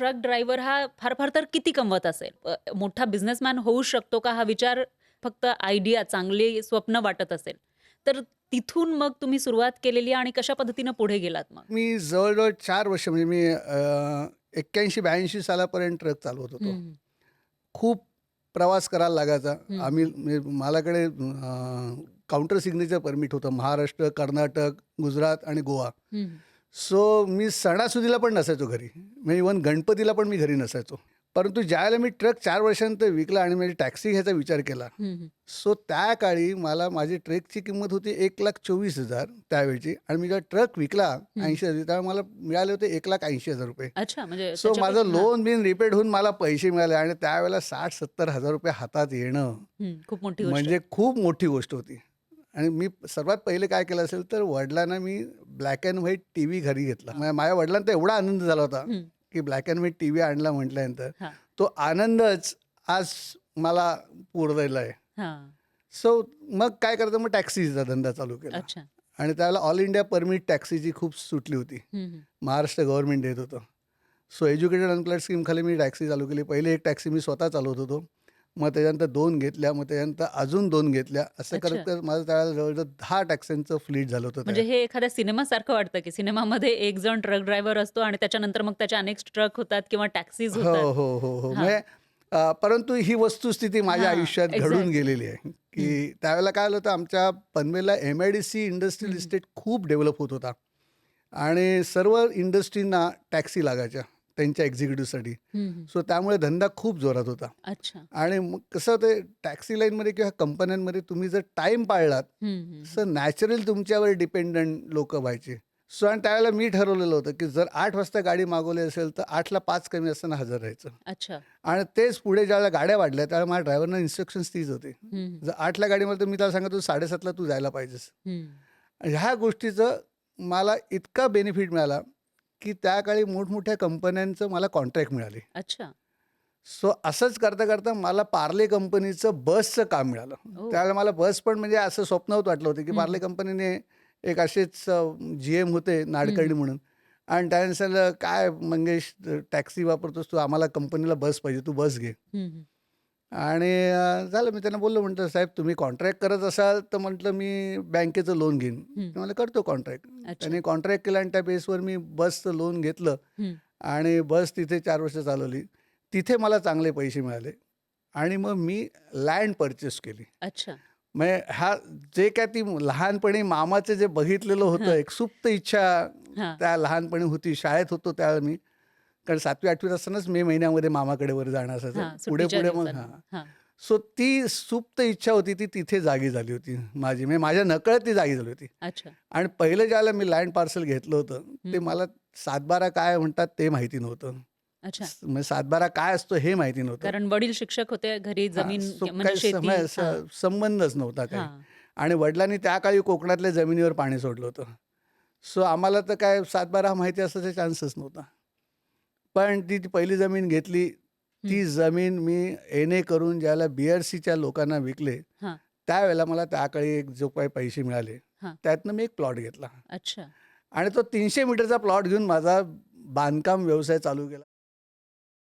Truck driver हा फार फार तर किती कमवत असेल? मोठा बिझनेसमॅन होऊ शकतो का? हा विचार फक्त आयडिया, चांगली स्वप्न वाटत असेल. तर तिथून मग तुम्ही सुरुवात केलेली आणि कशा पद्धतीनं पुढे गेलात मग? मी जवळ-जवळ 4 वर्ष म्हणजे मी 81-82 सालापर्यंत ट्रक चालवत होतो. हं, खूप प्रवास करायला लागायचा. हं, आम्ही म्हणजे माझ्याकडे काउंटर सिग्नेचर परमिट होतं. महाराष्ट्र, कर्नाटक, गुजरात आणि गोवा. हं, सो मी सणासुदीला पण नसायचो घरी. म्हणजे इव्हन गणपतीला पण मी घरी नसायचो. परंतु ज्यावेळेला मी ट्रक 4 वर्षानंतर विकला आणि म्हणजे टॅक्सी घ्यायचा विचार केला. हं, हं. सो त्या काळी मला माझी ट्रकची किंमत होती 1,24,000 त्यावेळची आणि मी जेव्हा ट्रक विकला हं. 80,000 तेव्हा मला मिळाले होते ₹1,80,000. अच्छा, म्हणजे सो माझं त्याच्यापेक्षा हां. लोन बिन रिपेड होऊन मला पैसे मिळाले आणि त्यावेळेला 60,000-70,000 हातात येणं खूप मोठी गोष्ट आहे. म्हणजे खूप मोठी गोष्ट होती. आणि मी सर्वात पहिले काय केलं असेल तर वडिलांना मी ब्लॅक अँड व्हाईट टीव्ही घरी घेतला. माझ्या वडिलांना तर एवढा आनंद झाला होता, हं. की ब्लॅक अँड व्हाईट टीव्ही आणला म्हटल्यानंतर हां, तो आनंदच आज मला पुरलेला आहे. हां. सो मग काय करायचं, मग टॅक्सीचा धंदा चालू केला. अच्छा. आणि त्यावेळेला ऑल इंडिया परमिट टॅक्सीची खूप सुटली होती. हं, हं. महाराष्ट्र गव्हर्नमेंट देत होतं. सो एज्युकेटेड अनप्लॉईड स्कीमखाली मी टॅक्सी चालू केली. पहिले एक टॅक्सी मी स्वतः चालवत होतो. मग त्याच्यानंतर 2 घेतल्या, मग त्याच्यानंतर अजून 2 घेतल्या. असं करत अच्छा. करत माझं त्यावेळेला जवळ-जवळ 10 टॅक्सींचं फ्लीट झालं होतं म्हणजे तयार. हे एखाद्या सिनेमासारखं वाटतं, की सिनेमामध्ये एक जण ट्रक ड्रायव्हर असतो आणि त्याच्यानंतर मग त्याचे अनेक ट्रक होतात किंवा टॅक्सीज हो, होतात. हो, हो, हो. हां, म्हणजे परंतु ही वस्तुस्थिती माझ्या हां. आयुष्यात घडून एक्झॅक्टली. गेलेली आहे, हं, की त्यावेळेला काय झालं होतं, आमच्या पनवेलला एम-आय-डी-सी इंडस्ट्रियल हं, इस्टेट खूप डेव्हलप होत होता आणि सर्व इंडस्ट्रींना टॅक्सी लागायच्या त्यांच्या एक्झिक्युटिव्हसाठी. हं, हं. सो त्यामुळे धंदा खूप जोरात होता. अच्छा. आणि मग कसं ते टॅक्सी लाईनमध्ये किंवा कंपन्यांमध्ये तुम्ही जर टाईम पाळलात, हं, हं, हं. तर नॅचरल तुमच्यावर डिपेंडंट लोकं व्हायचे. सो आणि त्यावेळेला मी ठरवलेलं होतं, की जर 8 वाजता गाडी मागवली असेल, तर 8ला 5 कमी असताना हजर राहायचं. अच्छा. आणि तेच पुढे ज्यावेळेला गाड्या वाढल्या, त्यावेळेला माझ्या ड्रायव्हरना इन्स्ट्रक्शन्स तीच होती. हं, हं, जर 8ला गाडी मिळाली, तर मी त्याला सांगायचो 7:30ला तू जायला पाहिजेस. हं. ह्या गोष्टीचं मला इतका बेनिफिट मिळाला, की त्या काळी मोठमोठ्या कंपन्यांचं मला कॉन्ट्रॅक्ट मिळाले. अच्छा. सो असंच करता-करता मला पार्ले कंपनीचं बसचं काम मिळालं. ओह! त्यावेळेला मला बस पण म्हणजे असं स्वप्नवत वाटलं होतं, की हं, पार्ले हं. कंपनीने एक असेच जी-एम होते हं, नाडकर्णी हं. म्हणून आणि त्याने सांगितलं, "काय मंगेश टॅक्सी वापरतोस तू, आम्हाला कंपनीला बस पाहिजे, तू बस घे." हं, हं. आणि झालं मी त्यांना बोललो, म्हटलं, "साहेब तुम्ही कॉन्ट्रॅक्ट करत असाल तर म्हटलं मी बँकेचं लोन घेईन." हं. ते म्हणाले, "करतो कॉन्ट्रॅक्ट." अच्छा. त्यांनी कॉन्ट्रॅक्ट केलं आणि त्या बेसवर मी बसचं लोन घेतलं हं. आणि बस तिथे 4 वर्ष चालवली. तिथे मला चांगले पैसे मिळाले आणि मग मी लँड परचेस केली. अच्छा. म्हणजे जे काय ती लहानपणी मामाचं जे बघितलेलं होतं, हां, एक सुप्त इच्छा हां, त्या लहानपणी होती. शाळेत होतो त्यावेळेला मी. कारण 7वी-8वीत असतानाच मे महिन्यामध्ये मामाकडे वर जाणं असायचं. हां. सुट्टीच्या पुढे-पुढे मग दिवसांनी. हां. सो ती सुप्त इच्छा होती ती तिथे जागी झाली होती माझी. म्हणजे माझ्या नकळत ती जागी झाली होती. अच्छा. आणि पहिलं ज्यावेळेला मी लँड पार्सल घेतलं होतं, हं, ते हं. मला 7/12 काय म्हणतात ते माहिती नव्हतं. अच्छा. म्हणजे 7/12 काय असतो हे माहिती नव्हतं. कारण वडील शिक्षक होते, घरी हां, जमीन सो म्हणजे काही शेती. हां, संबंधच नव्हता काही. हां. आणि वडिलांनी त्या काळी कोकणातल्या जमिनीवर पाणी सोडलं होतं. सो आम्हाला तर काय 7/12 माहिती असायचा चान्सच नव्हता. पण ती ती पहिली जमीन घेतली. हं. ती जमीन मी एन-ए करून ज्याला बी-आर-सीच्या लोकांना विकले, हां, त्यावेळेला मला त्या काळी एक जो काही पैसे मिळाले, हां. त्यातनं मी एक प्लॉट घेतला अच्छा. आणि तो 300 मीटरचा प्लॉट घेऊन माझा बांधकाम व्यवसाय चालू केला.